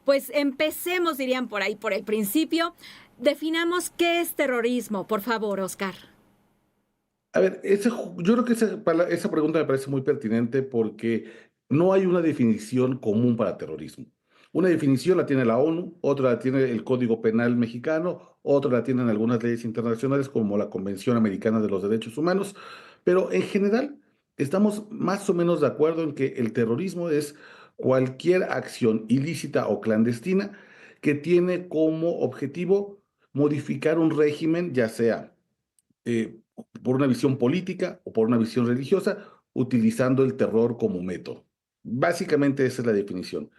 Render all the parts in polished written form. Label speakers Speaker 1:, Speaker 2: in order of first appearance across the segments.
Speaker 1: Pues empecemos, dirían por ahí, por el principio. Definamos qué es terrorismo, por favor, Oscar.
Speaker 2: A ver, yo creo que esa pregunta me parece muy pertinente porque no hay una definición común para terrorismo. Una definición la tiene la ONU, otra la tiene el Código Penal mexicano, otra la tienen algunas leyes internacionales como la Convención Americana de los Derechos Humanos, pero en general estamos más o menos de acuerdo en que el terrorismo es cualquier acción ilícita o clandestina que tiene como objetivo modificar un régimen, ya sea eh, por una visión política o por una visión religiosa, utilizando el terror como método. Básicamente esa es la definición.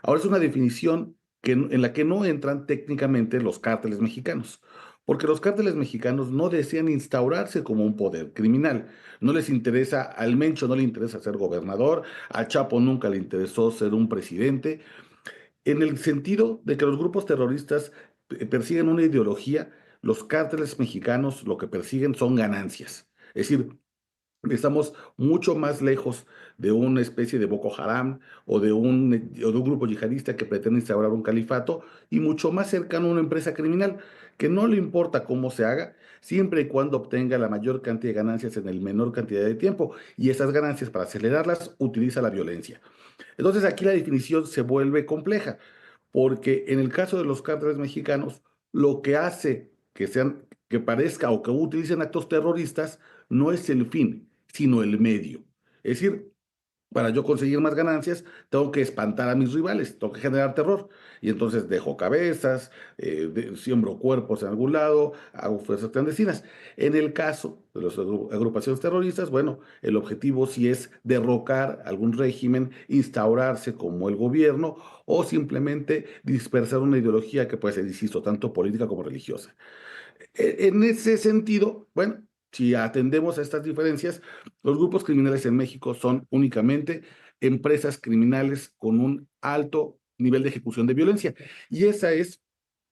Speaker 2: Ahora es una definición en la que no entran técnicamente los cárteles mexicanos, porque los cárteles mexicanos no desean instaurarse como un poder criminal. No les interesa, al Mencho no le interesa ser gobernador, a Chapo nunca le interesó ser un presidente, en el sentido de que los grupos terroristas persiguen una ideología, los cárteles mexicanos lo que persiguen son ganancias. Es decir, estamos mucho más lejos de una especie de Boko Haram o de un grupo yihadista que pretende instaurar un califato y mucho más cercano a una empresa criminal que no le importa cómo se haga, siempre y cuando obtenga la mayor cantidad de ganancias en el menor cantidad de tiempo. Y esas ganancias, para acelerarlas, utiliza la violencia. Entonces aquí la definición se vuelve compleja, porque en el caso de los cárteles mexicanos, lo que hace que parezca o que utilicen actos terroristas no es el fin, sino el medio. Es decir, para yo conseguir más ganancias, tengo que espantar a mis rivales, tengo que generar terror. Y entonces dejo cabezas, siembro cuerpos en algún lado, hago fuerzas clandestinas. En el caso de las agrupaciones terroristas, bueno, el objetivo sí es derrocar algún régimen, instaurarse como el gobierno o simplemente dispersar una ideología que puede ser, insisto, tanto política como religiosa. En ese sentido, bueno, si atendemos a estas diferencias, los grupos criminales en México son únicamente empresas criminales con un alto nivel de ejecución de violencia. Y esa es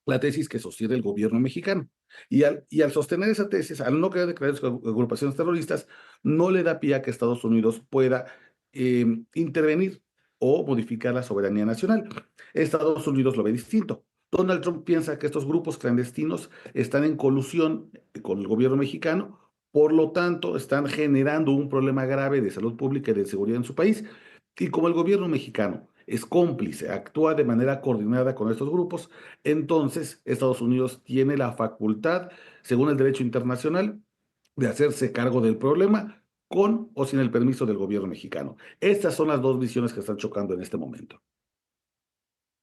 Speaker 2: la tesis que sostiene el gobierno mexicano. Y al sostener esa tesis, al no querer declarar sus agrupaciones terroristas, no le da pie a que Estados Unidos pueda intervenir o modificar la soberanía nacional. Estados Unidos lo ve distinto. Donald Trump piensa que estos grupos clandestinos están en colusión con el gobierno mexicano, por lo tanto, están generando un problema grave de salud pública y de seguridad en su país. Y como el gobierno mexicano es cómplice, actúa de manera coordinada con estos grupos, entonces Estados Unidos tiene la facultad, según el derecho internacional, de hacerse cargo del problema con o sin el permiso del gobierno mexicano. Estas son las dos visiones que están chocando en este momento.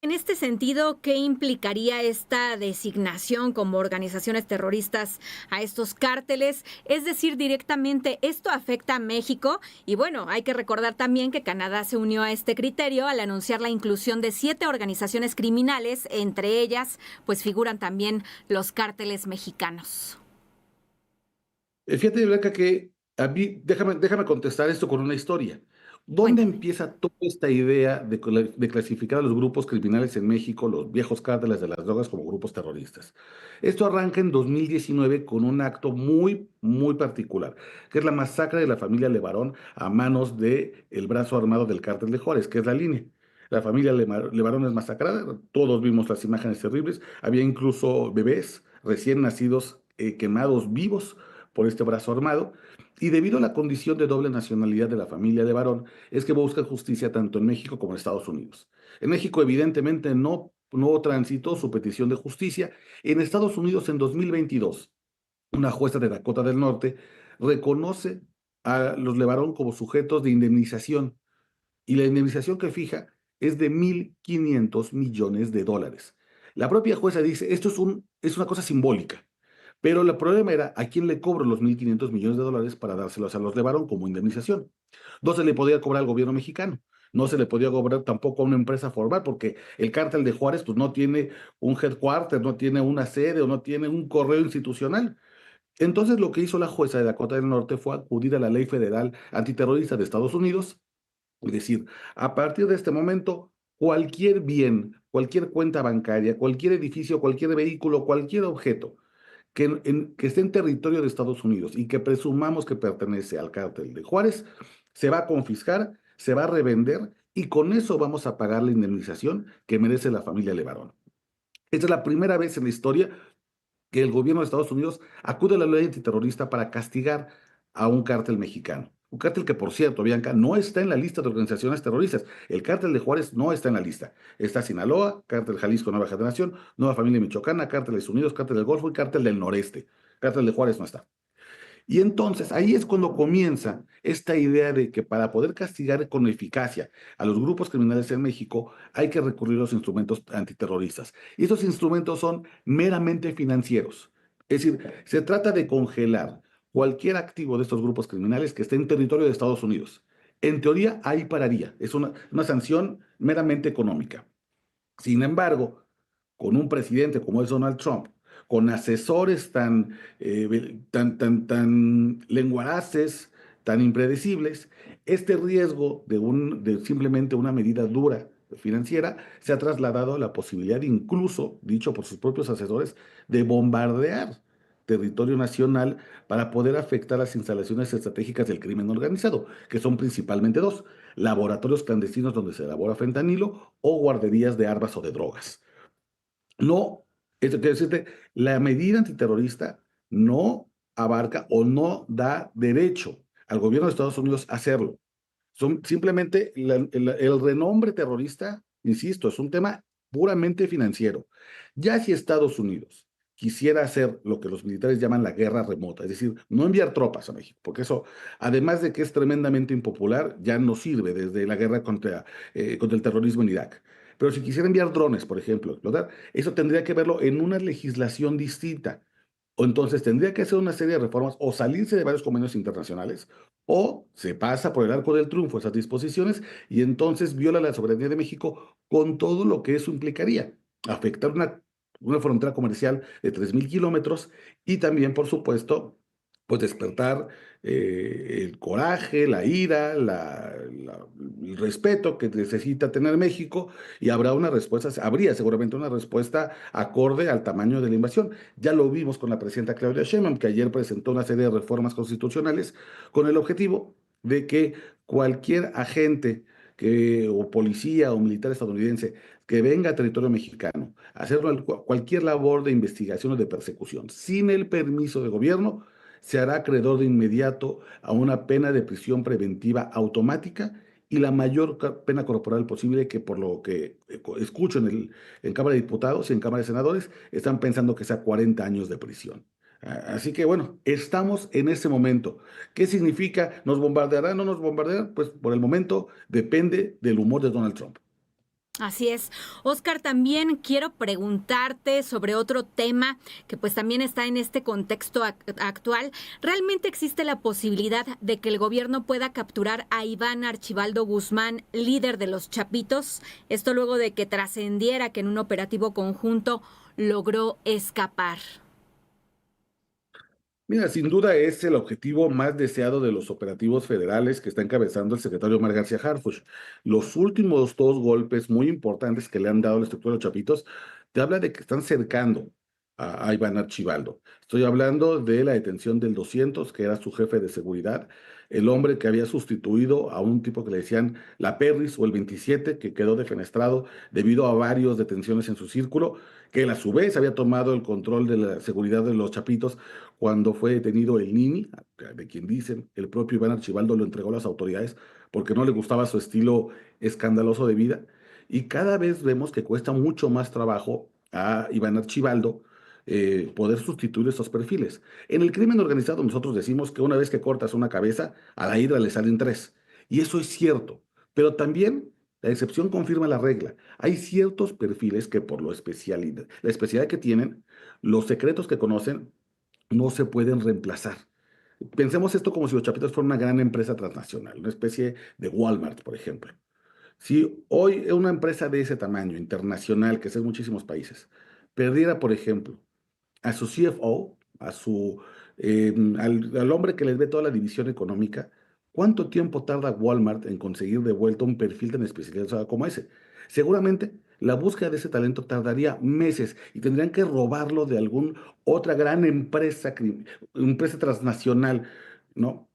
Speaker 1: En este sentido, ¿qué implicaría esta designación como organizaciones terroristas a estos cárteles? Es decir, directamente, ¿esto afecta a México? Y bueno, hay que recordar también que Canadá se unió a este criterio al anunciar la inclusión de 7 organizaciones criminales, entre ellas, pues figuran también los cárteles mexicanos.
Speaker 2: Fíjate, Blanca, que a mí, déjame contestar esto con una historia. ¿Dónde
Speaker 1: Cuéntame.
Speaker 2: empieza toda esta idea de clasificar a los grupos criminales en México, los viejos cárteles de las drogas, como grupos terroristas? Esto arranca en 2019 con un acto muy, muy particular, que es la masacre de la familia Levarón a manos del brazo armado del cártel de Juárez, que es la línea. La familia Levarón es masacrada, todos vimos las imágenes terribles, había incluso bebés recién nacidos quemados vivos por este brazo armado, y debido a la condición de doble nacionalidad de la familia de Varón, es que busca justicia tanto en México como en Estados Unidos. En México, evidentemente, no transitó su petición de justicia. En Estados Unidos, en 2022, una jueza de Dakota del Norte reconoce a los Levarón como sujetos de indemnización, y la indemnización que fija es de $1,500 millones. La propia jueza dice, es una cosa simbólica. Pero el problema era a quién le cobro los $1,500 millones para dárselos a los Levarón como indemnización. No se le podía cobrar al gobierno mexicano, no se le podía cobrar tampoco a una empresa formal, porque el cártel de Juárez pues, no tiene un headquarter, no tiene una sede o no tiene un correo institucional. Entonces lo que hizo la jueza de Dakota del Norte fue acudir a la ley federal antiterrorista de Estados Unidos, es decir, a partir de este momento, cualquier bien, cualquier cuenta bancaria, cualquier edificio, cualquier vehículo, cualquier objeto que esté en territorio de Estados Unidos y que presumamos que pertenece al cártel de Juárez, se va a confiscar, se va a revender y con eso vamos a pagar la indemnización que merece la familia Levarón. Esta es la primera vez en la historia que el gobierno de Estados Unidos acude a la ley antiterrorista para castigar a un cártel mexicano. Un cártel que, por cierto, Bianca, no está en la lista de organizaciones terroristas. El cártel de Juárez no está en la lista. Está Sinaloa, cártel Jalisco Nueva Generación, Nueva Familia Michoacana, cárteles Unidos, cártel del Golfo y cártel del Noreste. Cártel de Juárez no está. Y entonces ahí es cuando comienza esta idea de que para poder castigar con eficacia a los grupos criminales en México hay que recurrir a los instrumentos antiterroristas. Y esos instrumentos son meramente financieros. Es decir, se trata de congelar cualquier activo de estos grupos criminales que esté en territorio de Estados Unidos. En teoría, ahí pararía. Es una sanción meramente económica. Sin embargo, con un presidente como es Donald Trump, con asesores tan lenguaraces, tan impredecibles, este riesgo de simplemente una medida dura financiera se ha trasladado a la posibilidad, incluso, dicho por sus propios asesores, de bombardear territorio nacional para poder afectar las instalaciones estratégicas del crimen organizado, que son principalmente dos: laboratorios clandestinos donde se elabora fentanilo o guarderías de armas o de drogas. No, eso quiere decirte, la medida antiterrorista no abarca o no da derecho al gobierno de Estados Unidos a hacerlo. Son simplemente el renombre terrorista, insisto, es un tema puramente financiero. Ya si Estados Unidos quisiera hacer lo que los militares llaman la guerra remota, es decir, no enviar tropas a México, porque eso, además de que es tremendamente impopular, ya no sirve desde la guerra contra el terrorismo en Irak. Pero si quisiera enviar drones, por ejemplo, explotar, eso tendría que verlo en una legislación distinta. O entonces tendría que hacer una serie de reformas o salirse de varios convenios internacionales o se pasa por el arco del triunfo esas disposiciones y entonces viola la soberanía de México con todo lo que eso implicaría. Afectar una frontera comercial de 3.000 kilómetros y también, por supuesto, pues despertar el coraje, la ira, el respeto que necesita tener México y habría seguramente una respuesta acorde al tamaño de la invasión. Ya lo vimos con la presidenta Claudia Sheinbaum, que ayer presentó una serie de reformas constitucionales con el objetivo de que cualquier agente o policía o militar estadounidense que venga a territorio mexicano a hacer cualquier labor de investigación o de persecución sin el permiso de gobierno, se hará acreedor de inmediato a una pena de prisión preventiva automática y la mayor pena corporal posible, que por lo que escucho en Cámara de Diputados y en Cámara de Senadores, están pensando que sea 40 años de prisión. Así que bueno, estamos en ese momento. ¿Qué significa? ¿Nos bombardearán o no nos bombardearán? Pues por el momento depende del humor de Donald Trump.
Speaker 1: Así es. Oscar, también quiero preguntarte sobre otro tema que pues también está en este contexto actual. ¿Realmente existe la posibilidad de que el gobierno pueda capturar a Iván Archibaldo Guzmán, líder de los Chapitos? Esto luego de que trascendiera que en un operativo conjunto logró escapar.
Speaker 2: Mira, sin duda es el objetivo más deseado de los operativos federales que está encabezando el secretario Omar García Harfuch. Los últimos dos golpes muy importantes que le han dado a la estructura de los Chapitos te habla de que están cercando a Iván Archibaldo. Estoy hablando de la detención del 200, que era su jefe de seguridad, el hombre que había sustituido a un tipo que le decían la Perris o el 27, que quedó defenestrado debido a varias detenciones en su círculo, que él a su vez había tomado el control de la seguridad de los Chapitos cuando fue detenido el Nini, de quien dicen el propio Iván Archibaldo lo entregó a las autoridades porque no le gustaba su estilo escandaloso de vida. Y cada vez vemos que cuesta mucho más trabajo a Iván Archibaldo poder sustituir estos perfiles. En el crimen organizado nosotros decimos que una vez que cortas una cabeza, a la hidra le salen tres. Y eso es cierto, pero también la excepción confirma la regla. Hay ciertos perfiles que por la especialidad que tienen, los secretos que conocen, no se pueden reemplazar. Pensemos esto como si los Chapitos fueran una gran empresa transnacional, una especie de Walmart, por ejemplo. Si hoy una empresa de ese tamaño, internacional, que es en muchísimos países, perdiera, por ejemplo, a su CFO, al hombre que les ve toda la división económica, ¿cuánto tiempo tarda Walmart en conseguir de vuelta un perfil tan especializado como ese? Seguramente la búsqueda de ese talento tardaría meses y tendrían que robarlo de alguna otra gran empresa transnacional, ¿no?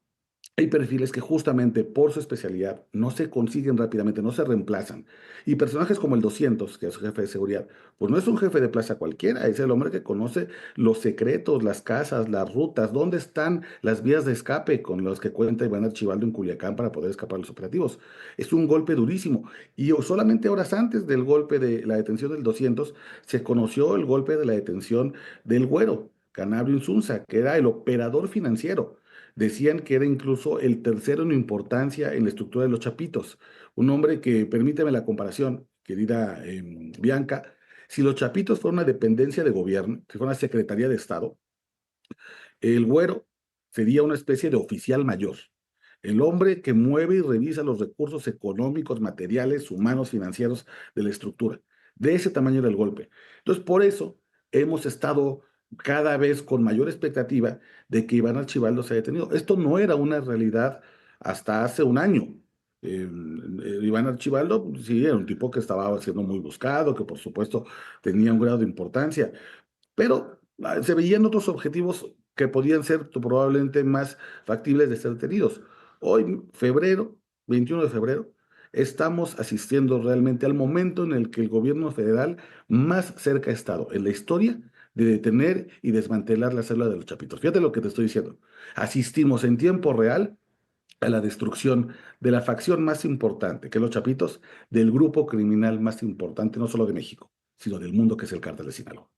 Speaker 2: Hay perfiles que justamente por su especialidad no se consiguen rápidamente, no se reemplazan. Y personajes como el 200, que es su jefe de seguridad, pues no es un jefe de plaza cualquiera, es el hombre que conoce los secretos, las casas, las rutas, dónde están las vías de escape con los que cuenta Iván Archibaldo en Culiacán para poder escapar a los operativos. Es un golpe durísimo. Y solamente horas antes del golpe de la detención del 200, se conoció el golpe de la detención del Güero, Canabrio Insunza, que era el operador financiero. Decían que era incluso el tercero en importancia en la estructura de los Chapitos. Un hombre que, permíteme la comparación, querida Bianca, si los Chapitos fueran una dependencia de gobierno, si fuera una secretaría de Estado, el Güero sería una especie de oficial mayor. El hombre que mueve y revisa los recursos económicos, materiales, humanos, financieros de la estructura. De ese tamaño era el golpe. Entonces, por eso hemos estado cada vez con mayor expectativa de que Iván Archibaldo se haya detenido. Esto no era una realidad hasta hace un año. Iván Archibaldo, sí, era un tipo que estaba siendo muy buscado, que por supuesto tenía un grado de importancia, pero se veían otros objetivos que podían ser probablemente más factibles de ser tenidos. Hoy, febrero, 21 de febrero, estamos asistiendo realmente al momento en el que el gobierno federal más cerca ha estado en la historia de detener y desmantelar la célula de los Chapitos. Fíjate lo que te estoy diciendo. Asistimos en tiempo real a la destrucción de la facción más importante, que es los Chapitos, del grupo criminal más importante, no solo de México, sino del mundo, que es el Cártel de Sinaloa.